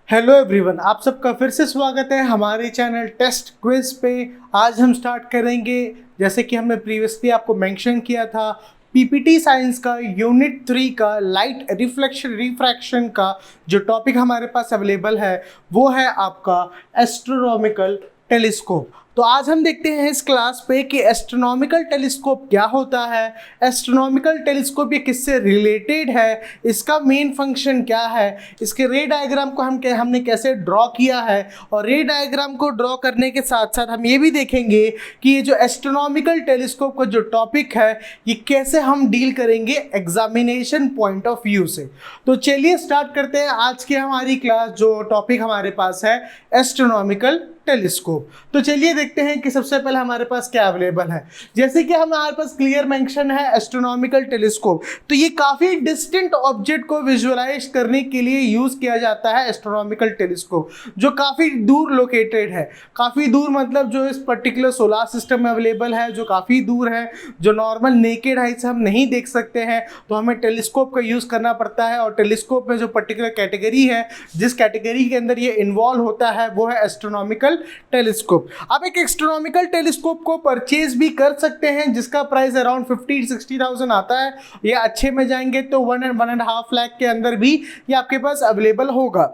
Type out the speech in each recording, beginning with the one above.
Hello everyone, आप सबका फिर से स्वागत है हमारे चैनल टेस्ट क्विज पे। आज हम स्टार्ट करेंगे, जैसे कि हमने प्रीवियसली आपको मेंशन किया था, पीपीटी साइंस का यूनिट 3 का लाइट रिफ्लेक्शन रिफ्रैक्शन का जो टॉपिक हमारे पास अवेलेबल है वो है आपका एस्ट्रोनॉमिकल टेलीस्कोप। तो आज हम देखते हैं इस क्लास पे कि एस्ट्रोनॉमिकल टेलीस्कोप क्या होता है, एस्ट्रोनॉमिकल टेलीस्कोप ये किससे रिलेटेड है, इसका मेन फंक्शन क्या है, इसके रे डायग्राम को हमने कैसे ड्रॉ किया है, और रे डायग्राम को ड्रॉ करने के साथ साथ हम ये भी देखेंगे कि ये जो एस्ट्रोनॉमिकल टेलीस्कोप का जो टॉपिक है ये कैसे हम डील करेंगे एग्जामिनेशन पॉइंट ऑफ व्यू से। तो चलिए स्टार्ट करते हैं आज की हमारी क्लास। जो टॉपिक हमारे पास है एस्ट्रोनॉमिकल टेलीस्कोप। तो चलिए देखते हैं कि सबसे पहले हमारे पास क्या अवेलेबल है। जैसे कि हमारे पास क्लियर मेंशन है एस्ट्रोनॉमिकल टेलीस्कोप, तो ये काफ़ी डिस्टेंट ऑब्जेक्ट को विजुअलाइज करने के लिए यूज़ किया जाता है एस्ट्रोनॉमिकल टेलीस्कोप, जो काफ़ी दूर लोकेटेड है। काफ़ी दूर मतलब जो इस पर्टिकुलर सोलार सिस्टम में अवेलेबल है, जो काफ़ी दूर है, जो नॉर्मल नेकेड आई से हम नहीं देख सकते हैं, तो हमें टेलीस्कोप का यूज़ करना पड़ता है। और टेलीस्कोप में जो पर्टिकुलर कैटेगरी है, जिस कैटेगरी के अंदर ये इन्वॉल्व होता है, वो है एस्ट्रोनॉमिकल टेलीस्कोप। आप एक एस्ट्रोनॉमिकल टेलीस्कोप को परचेज भी कर सकते हैं, जिसका प्राइस अराउंड 50-60,000 आता है। ये अच्छे में जाएंगे तो 1.5 लाख के अंदर भी ये आपके पास अवेलेबल होगा।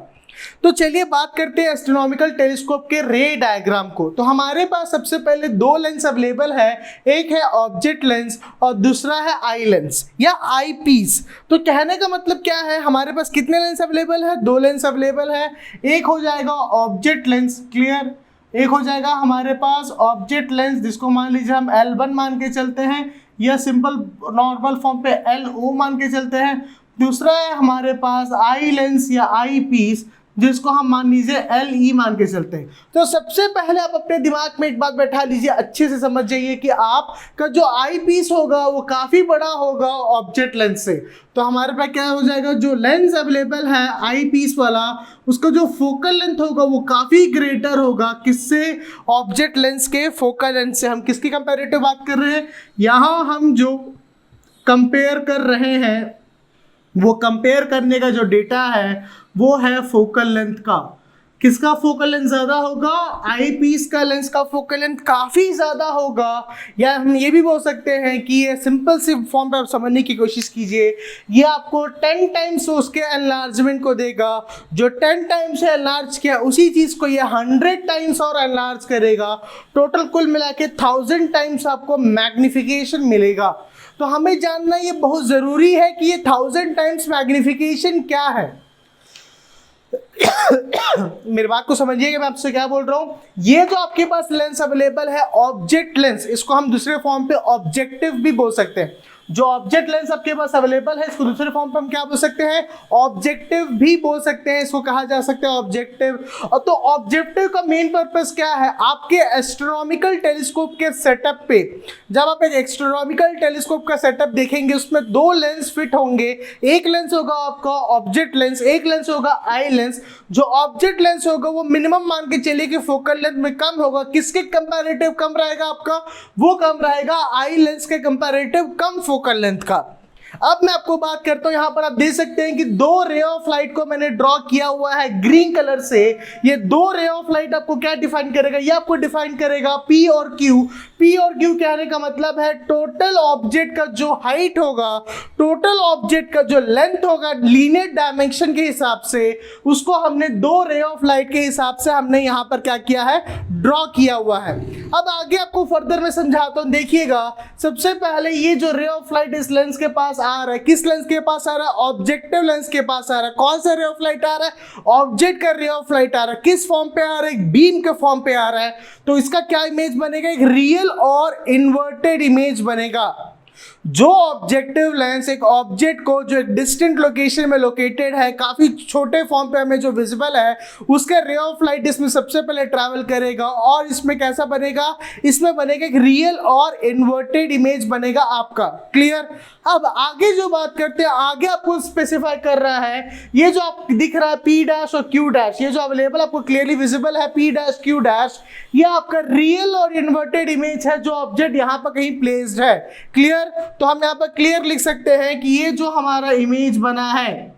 तो चलिए बात करते हैं एस्ट्रोनॉमिकल टेलीस्कोप के रे डायग्राम को। तो हमारे पास सबसे पहले दो लेंस अवेलेबल है, एक है ऑब्जेक्ट लेंस और दूसरा है आई लेंस या आई पीस। तो कहने का मतलब क्या है, हमारे पास कितने लेंस अवेलेबल है? दो लेंस अवेलेबल है। एक हो जाएगा ऑब्जेक्ट लेंस, क्लियर। एक हो जाएगा हमारे पास ऑब्जेक्ट लेंस, जिसको मान लीजिए हम L1 मान के चलते हैं, या सिंपल नॉर्मल फॉर्म पे LO मान के चलते हैं। दूसरा है हमारे पास आई लेंस या आई पीस, जिसको हम मान लीजिए LE मान के चलते हैं। तो सबसे पहले आप अपने दिमाग में एक बात बैठा लीजिए, अच्छे से समझ जाइए कि आपका जो आई पीस होगा वो काफ़ी बड़ा होगा ऑब्जेक्ट लेंस से। तो हमारे पास क्या हो जाएगा, जो लेंस अवेलेबल है आई पीस वाला, उसका जो फोकल लेंथ होगा वो काफ़ी ग्रेटर होगा। किससे? ऑब्जेक्ट लेंस के फोकल लेंथ से। हम किसकी कंपेरेटिव बात कर रहे हैं? यहाँ हम जो कंपेयर कर रहे हैं, वो कंपेयर करने का जो डेटा है वो है फोकल लेंथ का। किसका फोकल लेंथ ज़्यादा होगा? आई पीस का लेंस का फोकल लेंथ काफ़ी ज़्यादा होगा। या हम ये भी बोल सकते हैं कि ये सिंपल सी फॉर्म पे आप समझने की कोशिश कीजिए, ये आपको 10 टाइम्स उसके एनलार्जमेंट को देगा। जो 10 टाइम्स से एनलार्ज किया उसी चीज़ को ये 100 टाइम्स और एनलार्ज करेगा। टोटल कुल मिला के 1000 टाइम्स आपको मैग्निफिकेशन मिलेगा। तो हमें जानना ये बहुत ज़रूरी है कि ये 1000 टाइम्स मैग्निफिकेशन क्या है। मेरी बात को समझिएगा, मैं आपसे क्या बोल रहा हूं। ये जो आपके पास लेंस अवेलेबल है ऑब्जेक्ट लेंस, इसको हम दूसरे फॉर्म पे ऑब्जेक्टिव भी बोल सकते हैं। जो ऑब्जेक्ट लेंस आपके पास अवेलेबल है, इसको दूसरे फॉर्म पे हम क्या बोल सकते हैं? ऑब्जेक्टिव भी बोल सकते हैं, इसको कहा जा सकता है ऑब्जेक्टिव। और तो ऑब्जेक्टिव का मेन पर्पस क्या है? आपके एस्ट्रोनॉमिकल टेलीस्कोप के सेटअप पे, जब आप एक एस्ट्रोनॉमिकल टेलीस्कोप का सेटअप देखेंगे, उसमें दो लेंस फिट होंगे। एक लेंस होगा आपका ऑब्जेक्ट लेंस, एक लेंस होगा आई लेंस। जो ऑब्जेक्ट लेंस होगा वो मिनिमम मान के चलिए कि फोकल लेंथ में कम होगा। किसके कंपैरेटिव कम रहेगा आपका? वो कम रहेगा आई लेंस के कंपैरेटिव कम फोकल लेंथ का। अब मैं आपको बात करता हूं, यहां पर आप देख सकते हैं कि दो रे ऑफ लाइट को मैंने ड्रॉ किया हुआ है ग्रीन कलर से। ये दो रे ऑफ लाइट आपको क्या डिफाइन करेगा? ये आपको डिफाइन करेगा P और Q। P और Q कहने का मतलब है टोटल ऑब्जेक्ट का जो हाइट होगा, टोटल ऑब्जेक्ट का जो लेंथ होगा लीनियर डायमेंशन के हिसाब से, उसको हमने दो रे ऑफ लाइट के हिसाब से हमने यहां पर क्या किया है? ड्रॉ किया हुआ है। अब आगे आपको फर्दर में समझाता हूं, देखिएगा। सबसे पहले ये जो रे ऑफ लाइट इस लेंस के पास आ रहा है, किस लेंस के पास आ रहा है? ऑब्जेक्टिव लेंस के पास आ रहा है। कौन सा रे ऑफ लाइट आ रहा है? ऑब्जेक्ट का रे ऑफ लाइट आ रहा है। किस फॉर्म पे आ रहा है? एक बीम के फॉर्म पे आ रहा है। तो इसका क्या इमेज बनेगा? एक रियल और इन्वर्टेड इमेज बनेगा। जो ऑब्जेक्टिव लेंस एक ऑब्जेक्ट को जो एक डिस्टेंट लोकेशन में लोकेटेड है, काफी छोटे फॉर्म पे हमें जो विजिबल है, उसके रे ऑफ लाइट इसमें सबसे पहले ट्रैवल करेगा और इसमें कैसा बनेगा? इसमें बनेगा एक रियल और इन्वर्टेड इमेज बनेगा आपका। क्लियर? अब आगे जो बात करते हैं, आगे आपको स्पेसिफाई कर रहा है, ये जो आप दिख रहा है P डैश और Q डैश, ये जो अवेलेबल आपको क्लियरली विजिबल है P डैश Q डैश, ये आपका रियल और इन्वर्टेड इमेज है जो ऑब्जेक्ट यहाँ पर कहीं प्लेस्ड है। क्लियर? तो हम यहाँ पर क्लियर लिख सकते हैं कि ये जो हमारा इमेज बना है,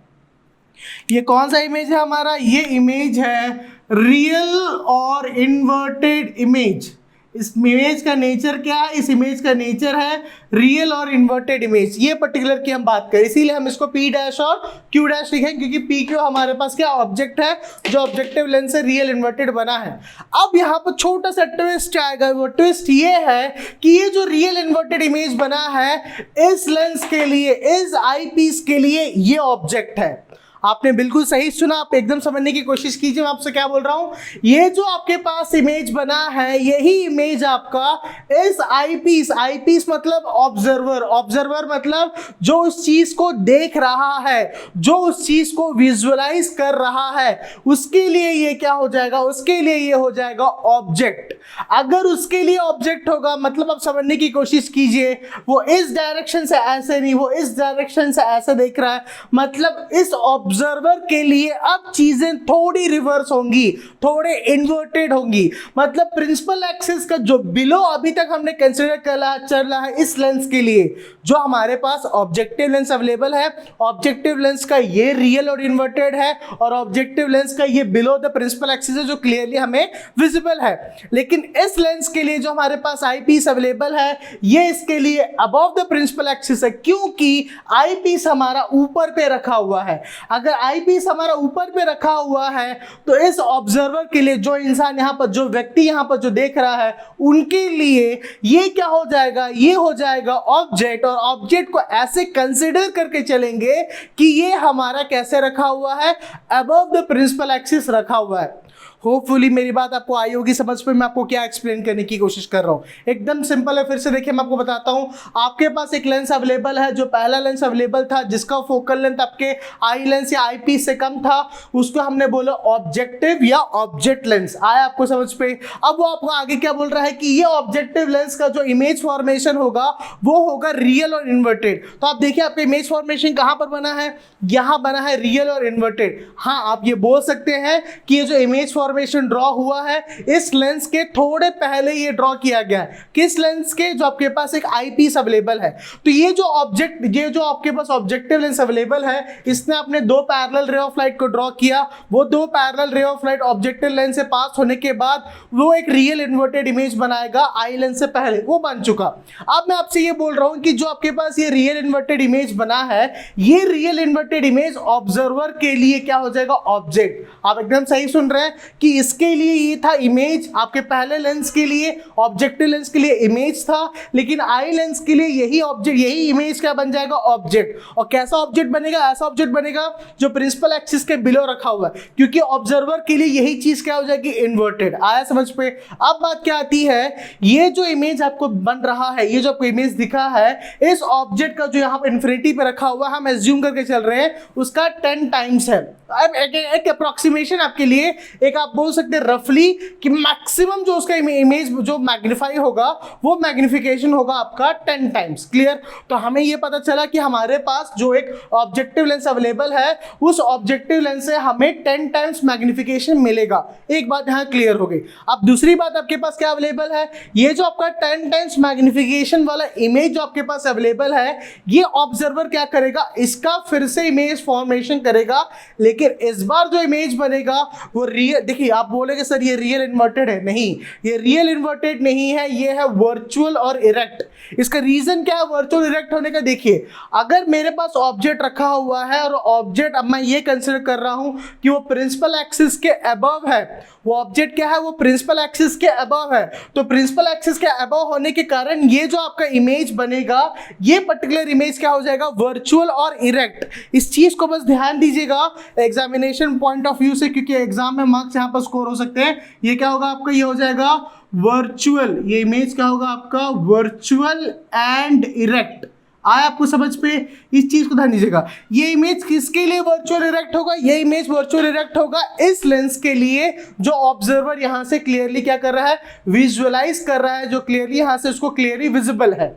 ये कौन सा इमेज है हमारा? ये इमेज है रियल और इन्वर्टेड इमेज। इस इमेज का नेचर क्या है? इस इमेज का नेचर है रियल और इन्वर्टेड इमेज। ये पर्टिकुलर की हम बात करें, इसीलिए हम इसको P डैश और Q डैश लिखें, क्योंकि P Q हमारे पास क्या ऑब्जेक्ट है जो ऑब्जेक्टिव लेंस से रियल इन्वर्टेड बना है। अब यहाँ पर छोटा सा ट्विस्ट आएगा। वो ट्विस्ट ये है कि ये जो रियल इन्वर्टेड इमेज बना है इस लेंस के लिए, इस आई पीस के लिए ये ऑब्जेक्ट है। आपने बिल्कुल सही सुना। आप एकदम समझने की कोशिश कीजिए मैं आपसे क्या बोल रहा हूं। ये जो आपके पास इमेज बना है यही इमेज आपका इस आई पीस मतलब ऑब्जर्वर, ऑब्जर्वर मतलब जो उस चीज को देख रहा है, जो उस चीज को विजुअलाइज कर रहा है, उसके लिए ये क्या हो जाएगा? उसके लिए ये हो जाएगा ऑब्जेक्ट। अगर उसके लिए ऑब्जेक्ट होगा मतलब आप समझने की कोशिश कीजिए, वो इस डायरेक्शन से ऐसे नहीं, वो इस डायरेक्शन से ऐसे देख रहा है, मतलब इस ऑब्जर्वर के लिए अब चीजें थोड़ी रिवर्स होंगी, थोड़े इन्वर्टेड होंगी। मतलब प्रिंसिपल एक्सिस का जो बिलो अभी तक हमने कंसीडर चल रहा है इस लेंस के लिए, जो हमारे पास ऑब्जेक्टिव लेंस अवेलेबल है, ऑब्जेक्टिव लेंस का ये रियल और इन्वर्टेड है और ऑब्जेक्टिव लेंस का ये बिलो द प्रिंसिपल एक्सिस है जो क्लियरली हमें विजिबल है। लेकिन इस लेंस के लिए जो हमारे पास आई पीस अवेलेबल है ये इसके लिए अबव द प्रिंसिपल एक्सिस है, क्योंकि आई पीस हमारा ऊपर पे रखा हुआ है। अगर आई पीस हमारा ऊपर पे रखा हुआ है तो इस ऑब्जर्वर के लिए, जो इंसान यहां पर, जो व्यक्ति यहां पर जो देख रहा है, उनके लिए ये क्या हो जाएगा? ये हो जाएगा ऑब्जेक्ट। और ऑब्जेक्ट को ऐसे कंसीडर करके चलेंगे कि ये हमारा कैसे रखा हुआ है? अबव द प्रिंसिपल एक्सिस रखा हुआ है। होपफुली मेरी बात आपको आई होगी समझ पे। मैं आपको क्या एक्सप्लेन करने की कोशिश कर रहा हूँ, एकदम सिंपल है। फिर से देखिए मैं आपको बताता हूँ। आपके पास एक लेंस अवेलेबल है, जो पहला लेंस अवेलेबल था जिसका फोकल लेंथ आपके आई लेंस या आई पीस से कम था, उसको हमने बोला ऑब्जेक्टिव या ऑब्जेक्ट लेंस। आया आपको समझ पे? अब वो आपको आगे क्या बोल रहा है कि ये ऑब्जेक्टिव लेंस का जो इमेज फॉर्मेशन होगा वो होगा रियल और इन्वर्टेड। तो आप देखिए आपका इमेज फॉर्मेशन कहां पर बना है? यहां बना है रियल और इन्वर्टेड। हाँ, आप ये बोल सकते हैं कि ये जो इमेज फॉर्मेशन ड्रॉ हुआ है इस लेंस के थोड़े पहले ये ड्रॉ किया गया है। किस लेंस के? जो आपके पास एक आई पीस अवेलेबल है। तो ये जो आपके पास ऑब्जेक्टिव लेंस अवेलेबल है, इसने अपने दो पैरेलल रे ऑफ लाइट को ड्रॉ किया। वो दो parallel ray of light objective lens से पास होने के बाद वो एक रियल इन्वर्टेड इमेज बनाएगा आई लेंस से पहले, वो बन चुका। अब मैं आपसे ये बोल रहा हूं कि जो आपके पास ये रियल इन्वर्टेड इमेज बना है, ये रियल इन्वर्टेड इमेज ऑब्जर्वर के लिए क्या हो जाएगा? ऑब्जेक्ट। आप एकदम सही सुन रहे हैं कि इसके लिए ये था इमेज, आपके पहले लेंस के लिए, ऑब्जेक्टिव लेंस के लिए इमेज था, लेकिन आई लेंस के लिए यही ऑब्जेक्ट, यही इमेज क्या बन जाएगा? ऑब्जेक्ट। और कैसा ऑब्जेक्ट बनेगा? ऐसा ऑब्जेक्ट बनेगा जो प्रिंसिपल एक्सिस के बिलो रखा हुआ है, क्योंकि ऑब्जर्वर के लिए यही चीज क्या हो जाएगी? इन्वर्टेड। आया समझ पे? अब बात क्या आती है, ये जो इमेज आपको बन रहा है, ये जो आपको इमेज दिखा है, इस ऑब्जेक्ट का जो यहां पर इन्फिनिटी पे रखा हुआ है, हम एज्यूम करके चल रहे हैं उसका 10 टाइम्स है। अब एक अप्रोक्सीमेशन आपके लिए, एक आप बोल सकते हैं रफली कि मैक्सिमम जो उसका इमेज जो मैग्नीफाई होगा वो मैग्निफिकेशन होगा आपका 10 टाइम्स। क्लियर? तो हमें ये पता चला कि हमारे पास जो एक ऑब्जेक्टिव लेंस अवेलेबल है, उस ऑब्जेक्टिव लेंस से हमें 10 टाइम्स मैग्निफिकेशन मिलेगा। एक बात यहां क्लियर हो गई। अब दूसरी बात आपके पास क्या अवेलेबल है? ये जो आपका 10 टाइम्स मैग्निफिकेशन वाला इमेज जो आपके पास अवेलेबल है, ये ऑब्जर्वर क्या करेगा? इसका फिर से इमेज फॉर्मेशन करेगा, लेकिन इस बार जो इमेज बनेगा वो रियल। देखिए आप बोलेंगे सर ये रियल इन्वर्टेड है। नहीं, ये रियल इन्वर्टेड नहीं है, ये है वर्चुअल और इरेक्ट। इसका रीजन क्या है वर्चुअल इरेक्ट होने का? देखिए अगर मेरे पास ऑब्जेक्ट रखा हुआ है और ऑब्जेक्ट, अब मैं ये कंसीडर कर रहा हूं कि वो प्रिंसिपल एक्सिस के अबव है, वो ऑब्जेक्ट क्या है? वो प्रिंसिपल एक्सिस के अबव है। तो प्रिंसिपल एक्सिस के अबव होने के कारण ये जो आपका इमेज बनेगा, ये पर्टिकुलर इमेज क्या हो जाएगा? वर्चुअल और इरेक्ट। इस चीज को बस ध्यान दीजिएगा एग्जामिनेशन पॉइंट ऑफ व्यू से, क्योंकि एग्जाम में मार्क्स यहां पर स्कोर हो सकते हैं। ये क्या होगा आपका? ये हो जाएगा वर्चुअल। ये इमेज क्या होगा आपका? Virtual and erect. आया आपको समझ पे? इस चीज को ध्यान दीजिएगा। ये इमेज किसके लिए वर्चुअल इरेक्ट होगा? ये इमेज वर्चुअल इरेक्ट होगा इस लेंस के लिए जो ऑब्जर्वर यहां से क्लियरली क्या कर रहा है? विजुअलाइज कर रहा है, जो क्लियरली यहां से उसको क्लियरली विजिबल है।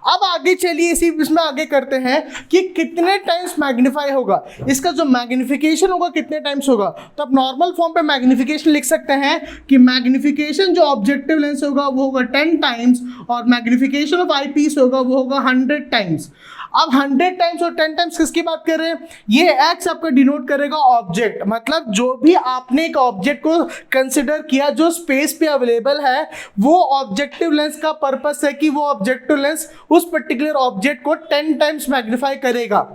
अब आगे चलिए इसमें आगे करते हैं कि कितने टाइम्स मैग्नीफाई होगा, इसका जो मैग्निफिकेशन होगा कितने टाइम्स होगा। तो आप नॉर्मल फॉर्म पे मैग्निफिकेशन लिख सकते हैं कि मैग्निफिकेशन जो ऑब्जेक्टिव लेंस होगा वो होगा 10 टाइम्स और मैग्निफिकेशन ऑफ आई पीस होगा वो होगा 100 टाइम्स। अब 100 टाइम्स और 10 टाइम्स किसकी बात कर रहे हैं, ये x आपका डिनोट करेगा ऑब्जेक्ट, मतलब जो भी आपने एक ऑब्जेक्ट को कंसिडर किया जो स्पेस पे अवेलेबल है, वो ऑब्जेक्टिव लेंस का पर्पस है कि वो ऑब्जेक्टिव लेंस उस पर्टिकुलर ऑब्जेक्ट को 10 टाइम्स मैग्नीफाई करेगा।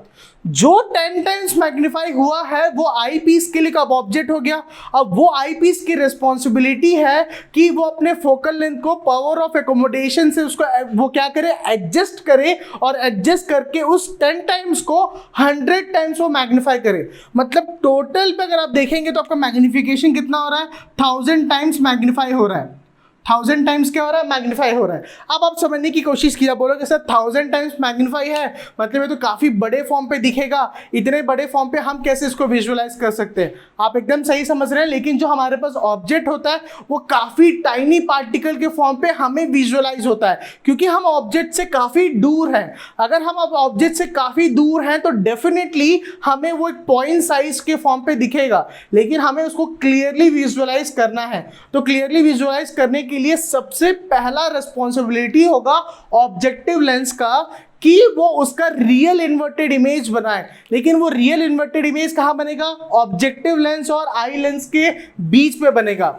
जो 10 टाइम्स मैग्नीफाई हुआ है वो आई पीस के लिए कब ऑब्जेक्ट हो गया। अब वो आई पीस की रिस्पॉन्सिबिलिटी है कि वो अपने फोकल लेंथ को पावर ऑफ एकोमोडेशन से उसको वो क्या करे, एडजस्ट करे, और एडजस्ट करके उस 10 टाइम्स को 100 टाइम्स वो मैग्नीफाई करे। मतलब टोटल पे अगर आप देखेंगे तो आपका मैग्निफिकेशन कितना हो रहा है, 1000 टाइम्स मैग्नीफाई हो रहा है। 1000 टाइम्स क्या हो रहा है, मैग्नीफाई हो रहा है। अब आप समझने की कोशिश कीजिए, बोलोगे सर 1000 टाइम्स मैग्नीफाई है, मतलब ये तो काफ़ी बड़े फॉर्म पे दिखेगा, इतने बड़े फॉर्म पे हम कैसे इसको विजुअलाइज कर सकते हैं। आप एकदम सही समझ रहे हैं, लेकिन जो हमारे पास ऑब्जेक्ट होता है वो काफ़ी टाइनी पार्टिकल के फॉर्म पे हमें विजुअलाइज होता है, क्योंकि हम ऑब्जेक्ट से काफ़ी दूर हैं। अगर हम अब ऑब्जेक्ट से काफ़ी दूर हैं तो डेफिनेटली हमें वो एक पॉइंट साइज के फॉर्म पे दिखेगा, लेकिन हमें उसको क्लियरली विजुअलाइज करना है। तो क्लियरली विजुअलाइज करने के लिए सबसे पहला रिस्पॉन्सिबिलिटी होगा ऑब्जेक्टिव लेंस का कि वो उसका रियल इन्वर्टेड इमेज बनाए। लेकिन वो रियल इन्वर्टेड इमेज कहां बनेगा, ऑब्जेक्टिव लेंस और आई लेंस के बीच में बनेगा।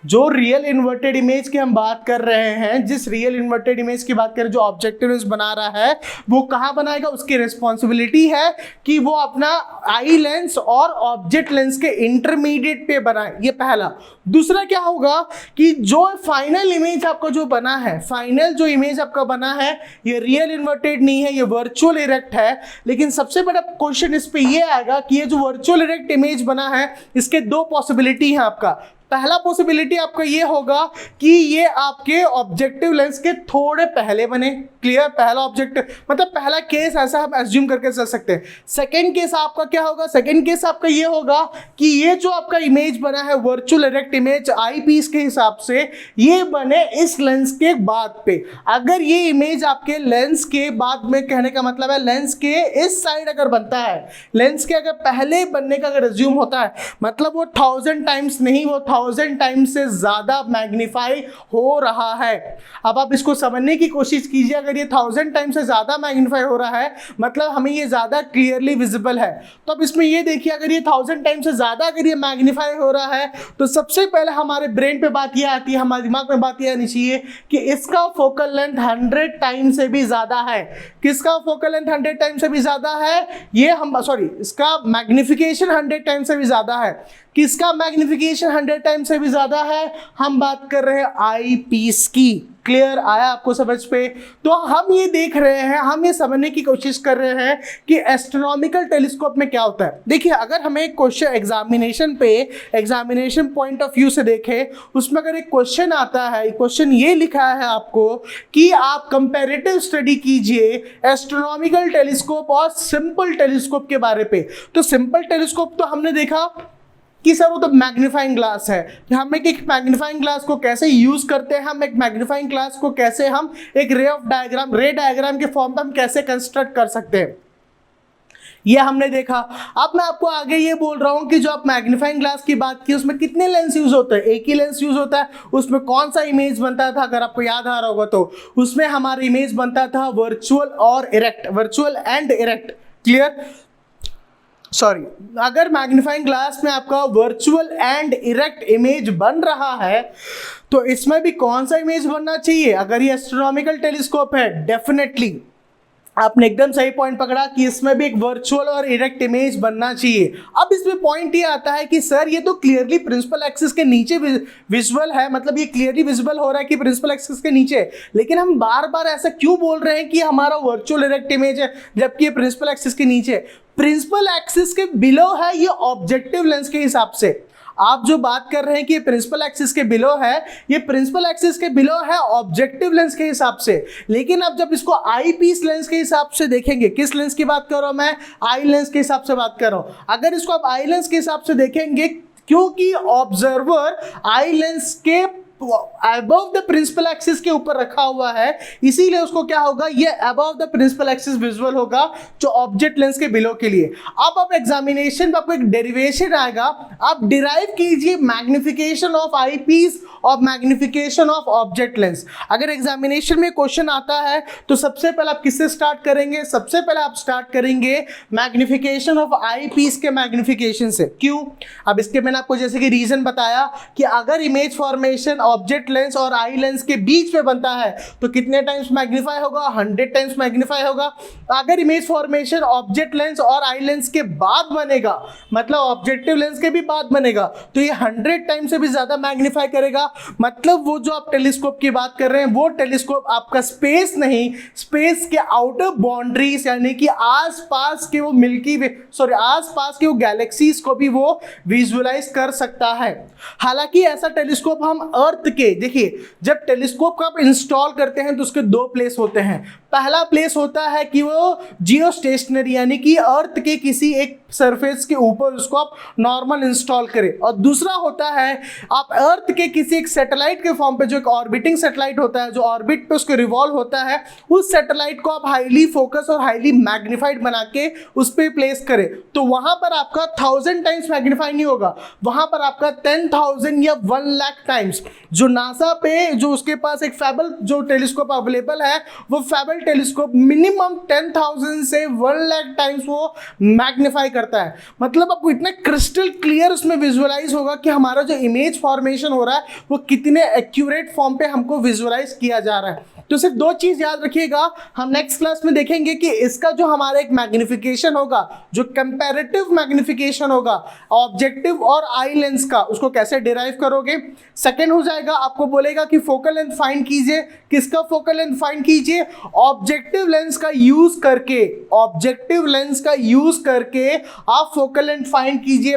जो रियल इन्वर्टेड इमेज की हम बात कर रहे हैं, जिस रियल इन्वर्टेड इमेज की बात करें, जो ऑब्जेक्टिव लेंस बना रहा है वो कहां बनाएगा, उसकी रिस्पॉन्सिबिलिटी है कि वो अपना आई लेंस और ऑब्जेक्ट लेंस के इंटरमीडिएट पे बनाए। ये पहला। दूसरा क्या होगा कि जो फाइनल इमेज आपका जो बना है, फाइनल जो इमेज आपका बना है, ये रियल इन्वर्टेड नहीं है, ये वर्चुअल इरेक्ट है। लेकिन सबसे बड़ा क्वेश्चन इस पे ये आएगा कि ये जो वर्चुअल इरेक्ट इमेज बना है, इसके दो पॉसिबिलिटी है आपका। पहला पॉसिबिलिटी आपका ये होगा कि ये आपके ऑब्जेक्टिव लेंस के थोड़े पहले बने। क्लियर, पहला ऑब्जेक्ट मतलब पहला केस ऐसा हम एज्यूम करके चल सकते हैं। सेकंड केस आपका क्या होगा, सेकंड केस आपका ये होगा कि ये जो आपका इमेज बना है virtual erect image I piece के हिसाब से, ये बने इस लेंस के बाद पे। अगर ये इमेज आपके लेंस के बाद में, कहने का मतलब है लेंस के इस साइड अगर बनता है, लेंस के अगर पहले बनने का अगर एज्यूम होता है, मतलब वो 1000 टाइम्स नहीं, वो 1000 टाइम्स से ज्यादा मैग्नीफाई हो रहा है। अब आप इसको समझने की कोशिश कीजिए, अगर ये 1000 टाइम्स से ज्यादा मैग्नीफाई हो रहा है मतलब हमें ये ज्यादा क्लियरली विजिबल है। तो अब इसमें ये देखिए, अगर ये 1000 टाइम्स से ज्यादा अगर ये मैग्नीफाई हो रहा है तो सबसे पहले हमारे ब्रेन पे बात ये आती है, हमारे दिमाग में बात ये आनी चाहिए कि इसका फोकल लेंथ 100 टाइम्स से भी ज्यादा है। किसका फोकल लेंथ 100 टाइम्स से भी ज्यादा है, ये हम इसका मैग्निफिकेशन 100 टाइम्स से भी ज्यादा है। किसका मैग्निफिकेशन 100 टाइम्स से भी ज्यादा है, हम बात कर रहे हैं आई पीस की। क्लियर आया आपको समझ पे। तो हम ये देख रहे हैं, हम ये समझने की कोशिश कर रहे हैं कि एस्ट्रोनॉमिकल टेलीस्कोप में क्या होता है। देखिए, अगर हमें एक क्वेश्चन एग्जामिनेशन पे, एग्जामिनेशन पॉइंट ऑफ व्यू से देखें, उसमें अगर एक क्वेश्चन आता है, क्वेश्चन ये लिखा है आपको कि आप कंपैरेटिव स्टडी कीजिए एस्ट्रोनॉमिकल टेलीस्कोप और सिंपल टेलीस्कोप के बारे पे। तो सिंपल टेलीस्कोप तो हमने देखा कि सर वो तो मैग्नीफाइंग ग्लास है, हम एक मैग्नीफाइंग ग्लास को कैसे यूज करते हैं, हम एक मैग्नीफाइंग ग्लास को कैसे हम एक रे डायग्राम के फॉर्म पे हम कैसे कंस्ट्रक्ट कर सकते हैं, ये हमने देखा। अब मैं आपको आगे ये बोल रहा हूं कि जो आप मैग्नीफाइंग ग्लास की बात की, उसमें कितने लेंस यूज होते हैं, एक ही लेंस यूज होता है। उसमें कौन सा इमेज बनता था, अगर आपको याद आ रहा होगा तो उसमें हमारा इमेज बनता था वर्चुअल और erect, virtual and erect. Clear, sorry, अगर मैग्नीफाइंग ग्लास में आपका वर्चुअल एंड इरेक्ट इमेज बन रहा है तो इसमें भी कौन सा इमेज बनना चाहिए। अगर ये एस्ट्रोनॉमिकल टेलीस्कोप है, डेफिनेटली आपने एकदम सही पॉइंट पकड़ा कि इसमें भी एक वर्चुअल और इरेक्ट इमेज बनना चाहिए। अब इसमें पॉइंट ये आता है कि सर ये तो क्लियरली प्रिंसिपल एक्सिस के नीचे विजुअल है, मतलब ये क्लियरली विजिबल हो रहा है कि प्रिंसिपल एक्सिस के नीचे, लेकिन हम बार बार ऐसा क्यों बोल रहे हैं कि हमारा वर्चुअल इरेक्ट इमेज है जबकि ये प्रिंसिपल एक्सिस के नीचे। प्रिंसिपल एक्सिस के बिलो है ये ऑब्जेक्टिव लेंस के हिसाब से। आप जो बात कर रहे हैं कि ये प्रिंसिपल एक्सिस के बिलो है, ये प्रिंसिपल एक्सिस के बिलो है ऑब्जेक्टिव लेंस के हिसाब से। लेकिन अब जब इसको आई पीस लेंस के हिसाब से देखेंगे, किस लेंस की बात कर रहा हूं मैं, आई लेंस के हिसाब से बात कर रहा हूं। अगर इसको आप आई लेंस के हिसाब से देखेंगे, क्योंकि ऑब्जर्वर आई लेंस के अबव द प्रिंसिपल एक्सिस के ऊपर रखा हुआ है, इसीलिए उसको क्या होगा, ये above the principal axis visual होगा जो ऑब्जेक्ट लेंस के बिलो के लिए। अब आप एग्जामिनेशन में आपको एक डेरिवेशन आएगा, आप डिराइव कीजिए magnification of eyepiece of magnification of object lens. अगर एग्जामिनेशन में क्वेश्चन आता है तो सबसे पहले आप किससे स्टार्ट करेंगे? सबसे पहले आप स्टार्ट करेंगे मैग्निफिकेशन ऑफ आई पीस के मैग्निफिकेशन से। क्यों? अब इसके मैंने आपको जैसे कि रीजन बताया कि अगर इमेज फॉर्मेशन ऑब्जेक्ट लेंस और आई लेंस के बीच में बनता है तो कितने टाइम्स मैग्नीफाई होगा? 100 टाइम्स मैग्नीफाई होगा। अगर इमेज फॉर्मेशन ऑब्जेक्ट लेंस और आई लेंस के बाद बनेगा, मतलब ऑब्जेक्टिव लेंस के भी बाद बनेगा, तो ये 100 टाइम से भी ज्यादा मैग्नीफाई करेगा। मतलब वो जो आप टेलीस्कोप की बात कर रहे हैं वो टेलीस्कोप आपका स्पेस नहीं, स्पेस के आउटर बाउंड्रीज यानी कि आसपास के वो आसपास के वो गैलेक्सीज को भी वो विजुअलाइज कर सकता है। हालांकि ऐसा टेलीस्कोप हम अर्थ के, देखिए जब टेलीस्कोप को आप इंस्टॉल करते हैं तो उसके दो प्लेस होते हैं। पहला प्लेस होता है कि वो जियो स्टेशनरी यानी कि अर्थ के किसी एक सरफेस के ऊपर उसको आप नॉर्मल इंस्टॉल करें, और दूसरा होता है आप अर्थ के किसी एक सैटेलाइट के फॉर्म पे, जो एक ऑर्बिटिंग सैटेलाइट होता है जो ऑर्बिट पे उसको रिवॉल्व होता है, उस सैटेलाइट को आप हाईली फोकस और हाईली मैग्नीफाइड बना के उस पर प्लेस करें। तो वहां पर आपका 1000 टाइम्स मैग्नीफाई नहीं होगा, वहां पर आपका 10,000 या 1 लाख टाइम्स। जो नासा पे जो उसके पास एक फेबल जो टेलीस्कोप अवेलेबल है, वो फेबल टेलीस्कोप मिनिमम 10,000 से 1 लाख टाइम्स वो मैग्नीफाई करता है। मतलब आपको इतना क्रिस्टल क्लियर उसमें विजुअलाइज होगा कि हमारा जो इमेज फॉर्मेशन हो रहा है वो कितने एक्यूरेट फॉर्म पे हमको विजुअलाइज किया जा रहा है। तो सिर्फ दो चीज याद रखिएगा, हम नेक्स्ट क्लास में देखेंगे कि इसका जो हमारा एक मैग्निफिकेशन होगा, जो कंपैरेटिव मैग्निफिकेशन होगा ऑब्जेक्टिव और आई लेंस का, उसको कैसे डिराइव करोगे। सेकंड हो जाएगा, आपको बोलेगा कि फोकल लेंथ फाइंड कीजिए। किसका फोकल लेंथ फाइंड कीजिए? ऑब्जेक्टिव लेंस का यूज करके, ऑब्जेक्टिव लेंस का यूज करके आप फोकल लेंथ फाइंड कीजिए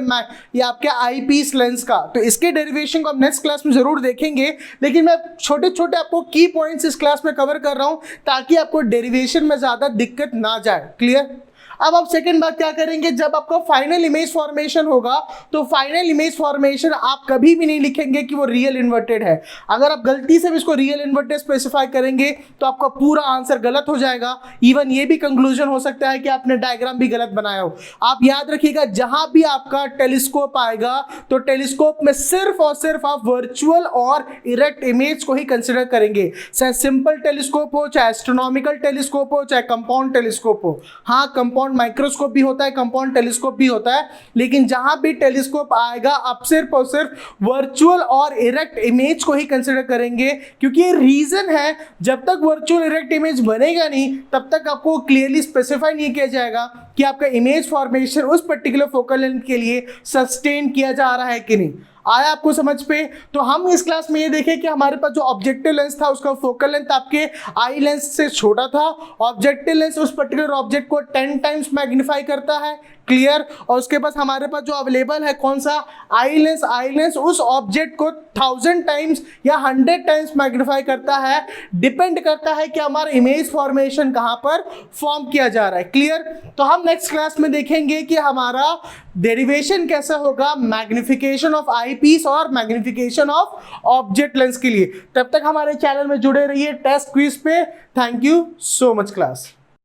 ये आपके आई पीस लेंस का। तो इसके डेरिवेशन को हम नेक्स्ट क्लास में जरूर देखेंगे, लेकिन मैं छोटे छोटे आपको की पॉइंट्स इस क्लास में कवर कर रहा हूं ताकि आपको डेरिवेशन में ज्यादा दिक्कत ना जाए। क्लियर? अब आप सेकंड बात क्या करेंगे, जब आपका फाइनल इमेज फॉर्मेशन होगा तो फाइनल इमेज फॉर्मेशन आप कभी भी नहीं लिखेंगे कि वो रियल इन्वर्टेड है। अगर आप गलती से भी इसको रियल इन्वर्टेड स्पेसिफाई करेंगे तो आपका पूरा आंसर गलत हो जाएगा। इवन ये भी कंक्लूजन हो सकता है कि आपने डायग्राम भी गलत बनाया हो। आप याद रखिएगा, जहां भी आपका टेलीस्कोप आएगा तो टेलीस्कोप में सिर्फ और सिर्फ आप वर्चुअल और इरेक्ट इमेज को ही कंसिडर करेंगे, चाहे सिंपल टेलीस्कोप हो, चाहे एस्ट्रोनॉमिकल टेलीस्कोप हो, चाहे कंपाउंड टेलीस्कोप हो। हाँ, कंपाउंड माइक्रोस्कोप भी होता है, कंपाउंड टेलीस्कोप भी होता है, लेकिन जहां भी टेलीस्कोप आएगा आप सिर्फ और सिर्फ वर्चुअल और इरेक्ट इमेज को ही कंसीडर करेंगे, क्योंकि ये रीजन है जब तक वर्चुअल इरेक्ट इमेज बनेगा नहीं तब तक आपको क्लियरली स्पेसिफाई नहीं किया जाएगा कि आपका इमेज फॉर्मेशन उस पर्टिकुलर फोकल लेंथ के लिए सस्टेन किया जा रहा है कि नहीं। आया आपको समझ पे? तो हम इस क्लास में ये देखें कि हमारे पास जो ऑब्जेक्टिव लेंस था उसका फोकल लेंथ आपके आई लेंस से छोटा था। ऑब्जेक्टिव लेंस उस पर्टिकुलर ऑब्जेक्ट को 10 टाइम्स मैग्नीफाई करता है। क्लियर? और उसके पास हमारे पास जो अवेलेबल है कौन सा? Eye lens. आई लेंस उस ऑब्जेक्ट को 1000 टाइम्स या 100 टाइम्स मैग्नीफाई करता है। डिपेंड करता है कि हमारा इमेज फॉर्मेशन कहां पर फॉर्म किया जा रहा है। क्लियर? तो हम नेक्स्ट क्लास में देखेंगे कि हमारा डेरिवेशन कैसा होगा मैग्निफिकेशन ऑफ आई पीस और मैग्निफिकेशन ऑफ ऑब्जेक्ट लेंस के लिए। तब तक हमारे चैनल में जुड़े रहिए टेस्ट क्विज पे। Thank you so much class.